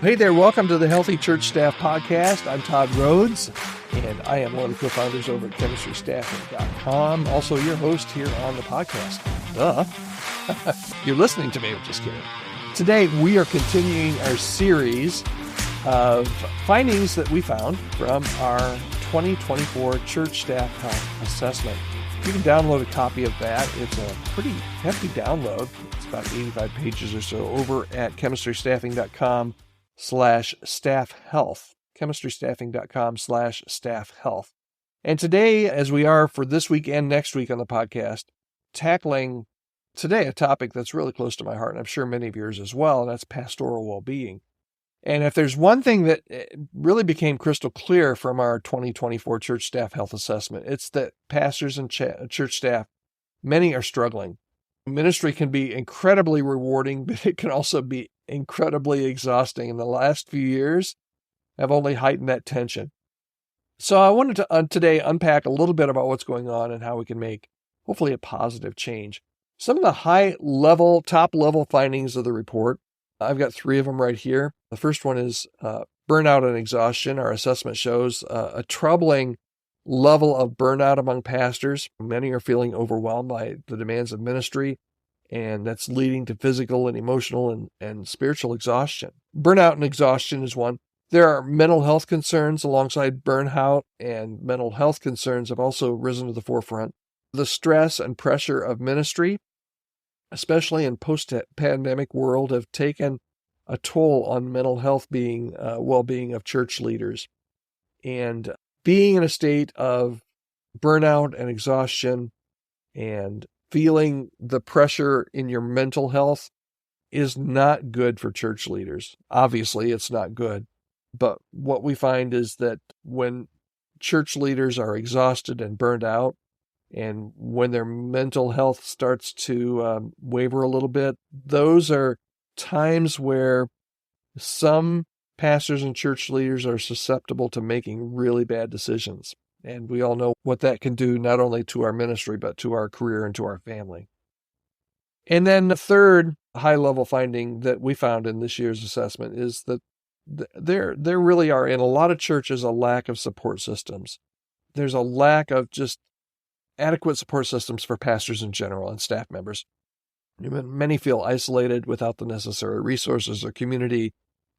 Hey there, welcome to the Healthy Church Staff Podcast. I'm Todd Rhoades, and I am one of the co-founders over at chemistrystaffing.com. Also your host here on the podcast. Duh. You're listening to me, I'm just kidding. Today, we are continuing our series of findings that we found from our 2024 Church Staff Health Assessment. You can download a copy of that. It's a pretty hefty download. It's about 85 pages or so over at chemistrystaffing.com/staffhealth. chemistrystaffing.com/staffhealth. And today, as we are for this week and next week on the podcast, tackling today a topic that's really close to my heart, and I'm sure many of yours as well, and that's pastoral well-being. And if there's one thing that really became crystal clear from our 2024 Church Staff Health Assessment, it's that pastors and church staff, many are struggling. Ministry can be incredibly rewarding, but it can also be incredibly exhausting. And the last few years have only heightened that tension. So I wanted to today unpack a little bit about what's going on and how we can make, hopefully, a positive change. Some of the top-level findings of the report, I've got 3 of them right here. The first one is burnout and exhaustion. Our assessment shows a troubling level of burnout among pastors. Many are feeling overwhelmed by the demands of ministry, and that's leading to physical and emotional and spiritual exhaustion. Burnout and exhaustion is one. There are mental health concerns alongside burnout, and mental health concerns have also risen to the forefront. The stress and pressure of ministry, especially in post-pandemic world, have taken a toll on mental health well-being of church leaders. And being in a state of burnout and exhaustion and feeling the pressure in your mental health is not good for church leaders. Obviously, it's not good. But what we find is that when church leaders are exhausted and burned out, and when their mental health starts to waver a little bit, those are times where some pastors and church leaders are susceptible to making really bad decisions. And we all know what that can do, not only to our ministry, but to our career and to our family. And then the third high-level finding that we found in this year's assessment is that there really are, in a lot of churches, a lack of support systems. There's a lack of just adequate support systems for pastors in general and staff members. Many feel isolated without the necessary resources or community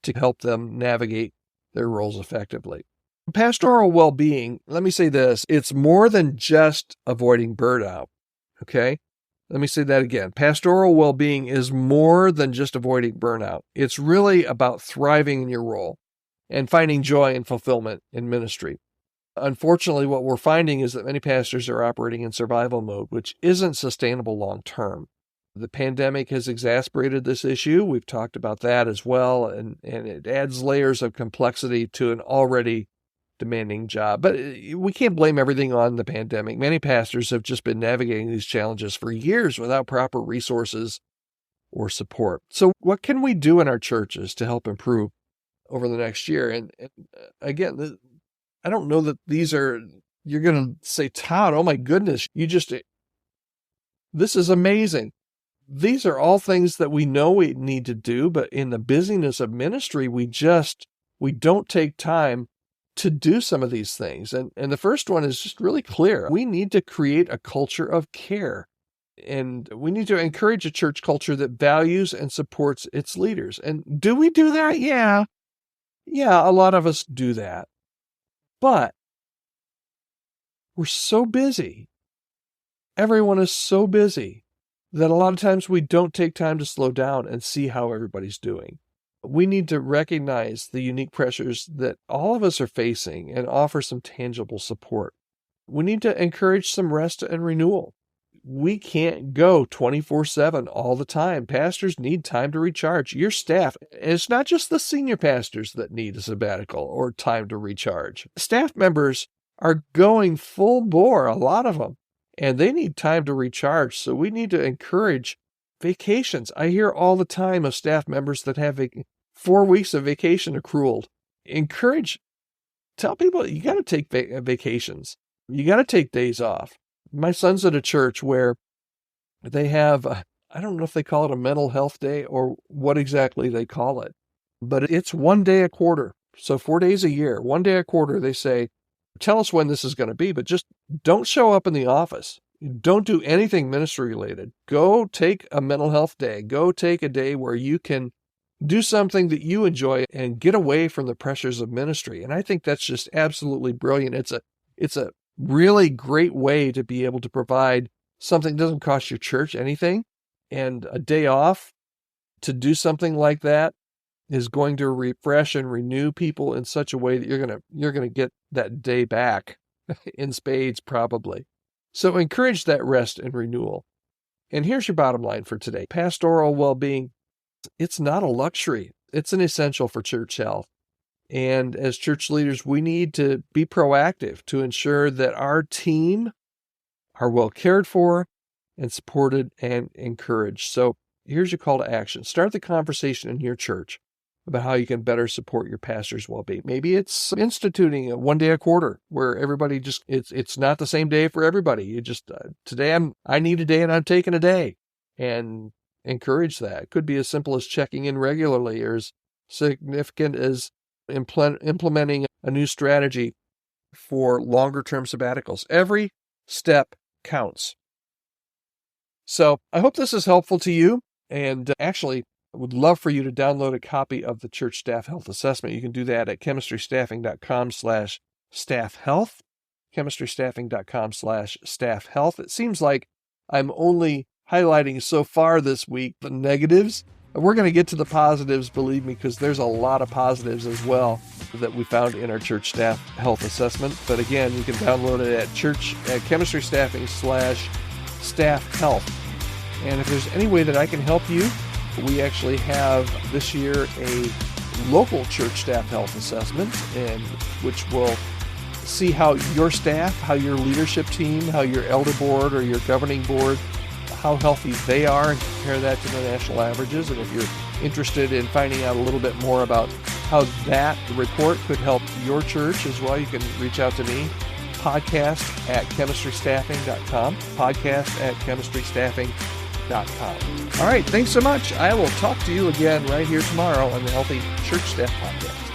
to help them navigate their roles effectively. Pastoral well-being, let me say this, it's more than just avoiding burnout, okay? Let me say that again. Pastoral well-being is more than just avoiding burnout. It's really about thriving in your role and finding joy and fulfillment in ministry. Unfortunately, what we're finding is that many pastors are operating in survival mode, which isn't sustainable long-term. The pandemic has exacerbated this issue. We've talked about that as well, and it adds layers of complexity to an already demanding job. But we can't blame everything on the pandemic. Many pastors have just been navigating these challenges for years without proper resources or support. So what can we do in our churches to help improve over the next year? And again, I don't know that you're going to say, Todd, oh my goodness, this is amazing. These are all things that we know we need to do, but in the busyness of ministry, we don't take time to do some of these things. And the first one is just really clear. We need to create a culture of care. And we need to encourage a church culture that values and supports its leaders. And do we do that? Yeah, a lot of us do that. But we're so busy. Everyone is so busy that a lot of times we don't take time to slow down and see how everybody's doing. We need to recognize the unique pressures that all of us are facing and offer some tangible support. We need to encourage some rest and renewal. We can't go 24/7 all the time. Pastors need time to recharge. Your staff, and it's not just the senior pastors that need a sabbatical or time to recharge. Staff members are going full bore, a lot of them, and they need time to recharge. So we need to encourage vacations. I hear all the time of staff members that have 4 weeks of vacation accrual. Tell people you got to take vacations. You got to take days off. My son's at a church where they have, I don't know if they call it a mental health day or what exactly they call it, but it's 1 day a quarter. So 4 days a year, 1 day a quarter, they say, tell us when this is going to be, but just don't show up in the office. Don't do anything ministry related. Go take a mental health day. Go take a day where you can do something that you enjoy and get away from the pressures of ministry. And I think that's just absolutely brilliant. It's a really great way to be able to provide something that doesn't cost your church anything. And a day off to do something like that is going to refresh and renew people in such a way that you're going to get that day back in spades probably. So encourage that rest and renewal. And here's your bottom line for today. Pastoral well-being, it's not a luxury. It's an essential for church health. And as church leaders, we need to be proactive to ensure that our team are well cared for and supported and encouraged. So here's your call to action. Start the conversation in your church about how you can better support your pastor's well-being. Maybe it's instituting a 1 day a quarter where everybody it's not the same day for everybody. You just, today I need a day and I'm taking a day, and encourage that. It could be as simple as checking in regularly, or as significant as implementing a new strategy for longer term sabbaticals. Every step counts. So I hope this is helpful to you. And actually, I would love for you to download a copy of the Church Staff Health Assessment. You can do that at chemistrystaffing.com/staffhealth, chemistrystaffing.com/staffhealth. It seems like I'm only highlighting so far this week the negatives. We're going to get to the positives, believe me, because there's a lot of positives as well that we found in our Church Staff Health Assessment. But again, you can download it at chemistrystaffing.com/staffhealth. And if there's any way that I can help you, we actually have this year a local church staff health assessment, and which will see how your staff, how your leadership team, how your elder board or your governing board, how healthy they are, and compare that to the national averages. And if you're interested in finding out a little bit more about how that report could help your church as well, you can reach out to me, podcast@chemistrystaffing.com, podcast@chemistrystaffing.com. All right, thanks so much. I will talk to you again right here tomorrow on the Healthy Church Staff Podcast.